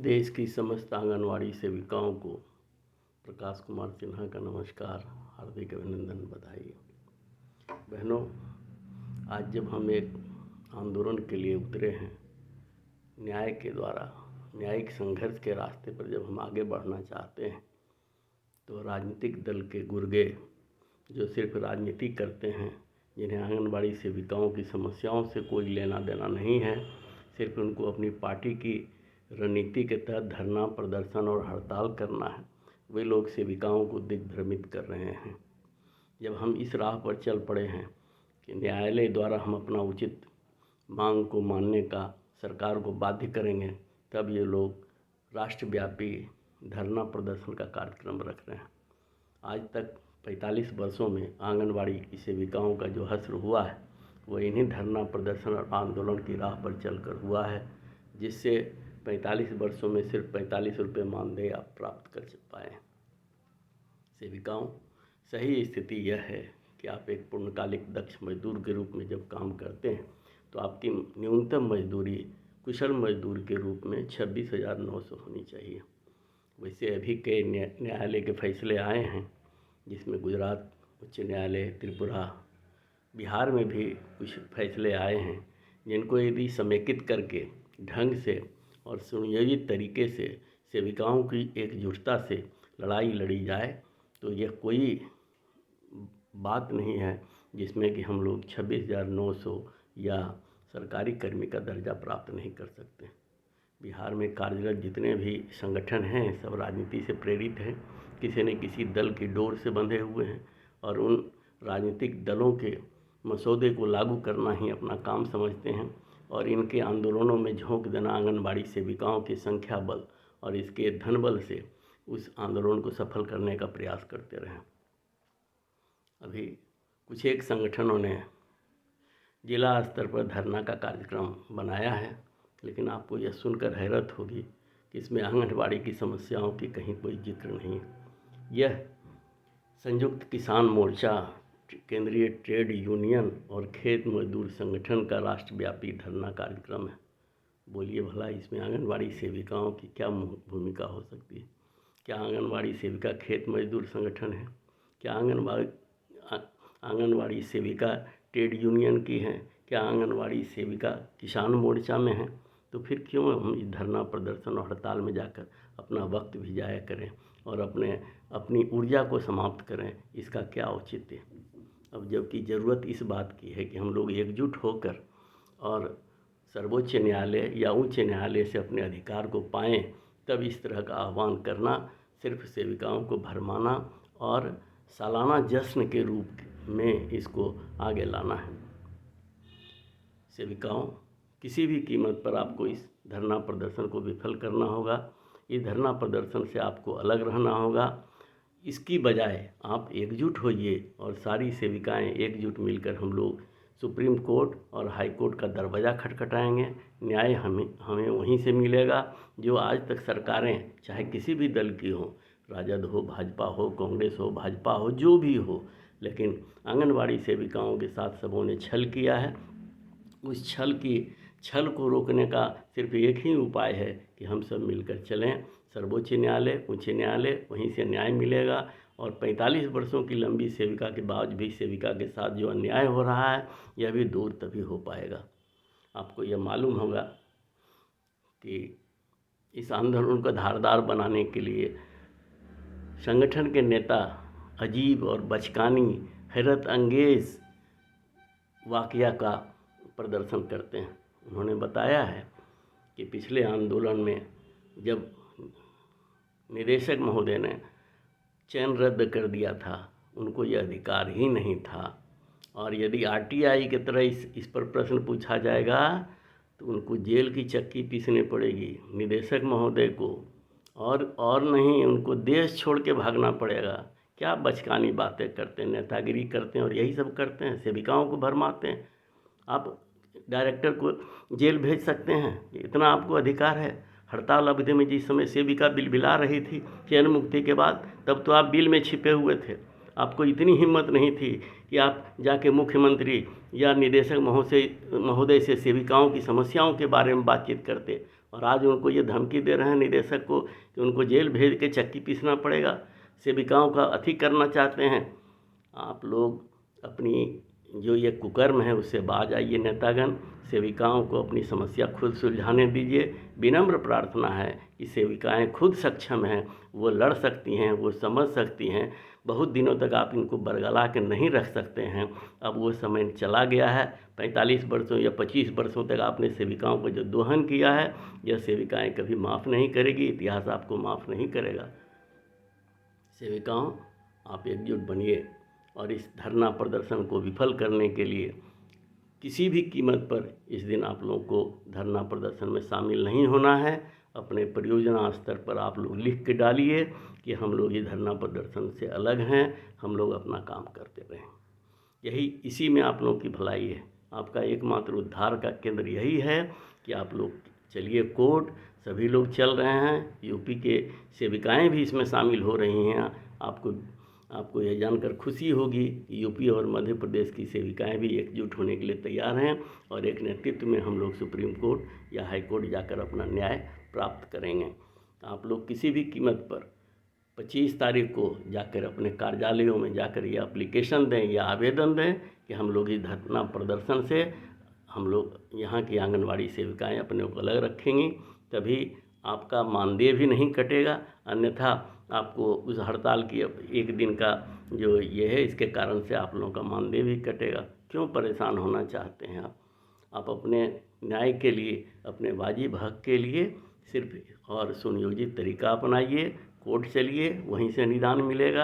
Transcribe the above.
देश की समस्त आंगनवाड़ी सेविकाओं को प्रकाश कुमार सिन्हा का नमस्कार, हार्दिक अभिनंदन, बधाई। बहनों, आज जब हम एक आंदोलन के लिए उतरे हैं, न्याय के द्वारा न्यायिक संघर्ष के रास्ते पर जब हम आगे बढ़ना चाहते हैं, तो राजनीतिक दल के गुर्गे जो सिर्फ राजनीति करते हैं, जिन्हें आंगनबाड़ी सेविकाओं की समस्याओं से कोई लेना देना नहीं है, सिर्फ उनको अपनी पार्टी की रणनीति के तहत धरना प्रदर्शन और हड़ताल करना है, वे लोग सेविकाओं को दिग्भ्रमित कर रहे हैं। जब हम इस राह पर चल पड़े हैं कि न्यायालय द्वारा हम अपना उचित मांग को मानने का सरकार को बाध्य करेंगे, तब ये लोग राष्ट्रव्यापी धरना प्रदर्शन का कार्यक्रम रख रहे हैं। आज तक 45 वर्षों में आंगनबाड़ी की सेविकाओं का जो हश्र हुआ है, वो इन्हीं धरना प्रदर्शन और आंदोलन की राह पर चलकर हुआ है, जिससे 45 वर्षों में सिर्फ 45 रुपये मानदेय आप प्राप्त कर पाए। सेविकाओं, सही स्थिति यह है कि आप एक पूर्णकालिक दक्ष मजदूर के रूप में जब काम करते हैं, तो आपकी न्यूनतम मजदूरी कुशल मजदूर के रूप में 26,900 होनी चाहिए। वैसे अभी कई न्यायालय के फैसले आए हैं, जिसमें गुजरात उच्च न्यायालय, त्रिपुरा, बिहार में भी कुछ फैसले आए हैं, जिनको यदि समेकित करके ढंग से और सुनियोजित तरीके से सेविकाओं की एकजुटता से लड़ाई लड़ी जाए, तो यह कोई बात नहीं है जिसमें कि हम लोग 26,900 या सरकारी कर्मी का दर्जा प्राप्त नहीं कर सकते। बिहार में कार्यरत जितने भी संगठन हैं, सब राजनीति से प्रेरित हैं, किसी न किसी दल की डोर से बंधे हुए हैं और उन राजनीतिक दलों के मसौदे को लागू करना ही अपना काम समझते हैं और इनके आंदोलनों में झोंक देना आंगनबाड़ी सेविकाओं के संख्या बल और इसके धन बल से उस आंदोलन को सफल करने का प्रयास करते रहे। अभी कुछ एक संगठनों ने जिला स्तर पर धरना का कार्यक्रम बनाया है, लेकिन आपको यह सुनकर हैरत होगी कि इसमें आंगनबाड़ी की समस्याओं की कहीं कोई जिक्र नहीं है। यह संयुक्त किसान मोर्चा, केंद्रीय ट्रेड यूनियन और खेत मजदूर संगठन का राष्ट्रव्यापी धरना कार्यक्रम है। बोलिए भला, इसमें आंगनबाड़ी सेविकाओं की क्या भूमिका हो सकती है? क्या आंगनबाड़ी सेविका खेत मजदूर संगठन है? क्या आंगनबाड़ी सेविका ट्रेड यूनियन की हैं? क्या आंगनबाड़ी सेविका किसान मोर्चा में हैं? तो फिर क्यों हम इस धरना प्रदर्शन और हड़ताल में जाकर अपना वक्त भी जाया करें और अपनी ऊर्जा को समाप्त करें? इसका क्या औचित्य? अब जबकि ज़रूरत इस बात की है कि हम लोग एकजुट होकर और सर्वोच्च न्यायालय या उच्च न्यायालय से अपने अधिकार को पाएं, तब इस तरह का आह्वान करना सिर्फ सेविकाओं को भरमाना और सालाना जश्न के रूप में इसको आगे लाना है। सेविकाओं, किसी भी कीमत पर आपको इस धरना प्रदर्शन को विफल करना होगा। इस धरना प्रदर्शन से आपको अलग रहना होगा। इसकी बजाय आप एकजुट होइए और सारी सेविकाएं एकजुट मिलकर हम लोग सुप्रीम कोर्ट और हाई कोर्ट का दरवाज़ा खटखटाएंगे। न्याय हमें वहीं से मिलेगा जो आज तक सरकारें, चाहे किसी भी दल की हो, राजद हो, भाजपा हो, कांग्रेस हो, भाजपा हो, जो भी हो, लेकिन आंगनबाड़ी सेविकाओं के साथ सबों ने छल किया है। उस छल को रोकने का सिर्फ एक ही उपाय है कि हम सब मिलकर चलें। सर्वोच्च न्यायालय, उच्च न्यायालय, वहीं से न्याय मिलेगा और 45 वर्षों की लंबी सेविका के बावजूद भी सेविका के साथ जो अन्याय हो रहा है, यह भी दूर तभी हो पाएगा। आपको यह मालूम होगा कि इस आंदोलन को धारदार बनाने के लिए संगठन के नेता अजीब और बचकानी, हैरत अंगेज वाकया का प्रदर्शन करते हैं। उन्होंने बताया है कि पिछले आंदोलन में जब निदेशक महोदय ने चयन रद्द कर दिया था, उनको यह अधिकार ही नहीं था और यदि आरटीआई की तरह इस पर प्रश्न पूछा जाएगा तो उनको जेल की चक्की पीसनी पड़ेगी निदेशक महोदय को, और नहीं, उनको देश छोड़ के भागना पड़ेगा। क्या बचकानी बातें करते हैं, नेतागिरी करते हैं और यही सब करते हैं, सेविकाओं को भरमाते हैं। आप डायरेक्टर को जेल भेज सकते हैं, इतना आपको अधिकार है। हड़ताल अवधि में जिस समय सेविका बिलबिला रही थी चयन मुक्ति के बाद, तब तो आप बिल में छिपे हुए थे। आपको इतनी हिम्मत नहीं थी कि आप जाके मुख्यमंत्री या निदेशक महोदय से सेविकाओं की समस्याओं के बारे में बातचीत करते, और आज उनको ये धमकी दे रहे हैं निदेशक को कि उनको जेल भेज के चक्की पीसना पड़ेगा, सेविकाओं का अति करना चाहते हैं। आप लोग अपनी जो ये कुकर्म है उससे बाज आइए नेतागण, सेविकाओं को अपनी समस्या खुद सुलझाने दीजिए। विनम्र प्रार्थना है कि सेविकाएं खुद सक्षम हैं, वो लड़ सकती हैं, वो समझ सकती हैं। बहुत दिनों तक आप इनको बरगला के नहीं रख सकते हैं, अब वो समय चला गया है। 45 वर्षों या 25 वर्षों तक आपने सेविकाओं को जो दोहन किया है, यह सेविकाएं कभी माफ़ नहीं करेगी, इतिहास आपको माफ़ नहीं करेगा। सेविकाओं, आप एकजुट बनिए और इस धरना प्रदर्शन को विफल करने के लिए किसी भी कीमत पर इस दिन आप लोगों को धरना प्रदर्शन में शामिल नहीं होना है। अपने परियोजना स्तर पर आप लोग लिख के डालिए कि हम लोग ये धरना प्रदर्शन से अलग हैं, हम लोग अपना काम करते रहें। इसी में आप लोगों की भलाई है। आपका एकमात्र उद्धार का केंद्र यही है कि आप लोग चलिए कोर्ट, सभी लोग चल रहे हैं, यूपी के सेविकाएं भी इसमें शामिल हो रही हैं। आपको यह जानकर खुशी होगी कि यूपी और मध्य प्रदेश की सेविकाएं भी एकजुट होने के लिए तैयार हैं, और एक नेतृत्व में हम लोग सुप्रीम कोर्ट या हाई कोर्ट जाकर अपना न्याय प्राप्त करेंगे। आप लोग किसी भी कीमत पर 25 तारीख को जाकर अपने कार्यालयों में जाकर ये एप्लीकेशन दें या आवेदन दें कि हम लोग इस धरना प्रदर्शन से हम लोग यहाँ की आंगनवाड़ी सेविकाएं अपने को अलग रखेंगी, तभी आपका मानदेय भी नहीं कटेगा। अन्यथा आपको उस हड़ताल की एक दिन का जो ये है, इसके कारण से आप लोगों का मानदेय भी कटेगा। क्यों परेशान होना चाहते हैं आप अपने न्याय के लिए, अपने वाजिब हक के लिए सिर्फ और सुनियोजित तरीका अपनाइए, कोर्ट चलिए, वहीं से निदान मिलेगा।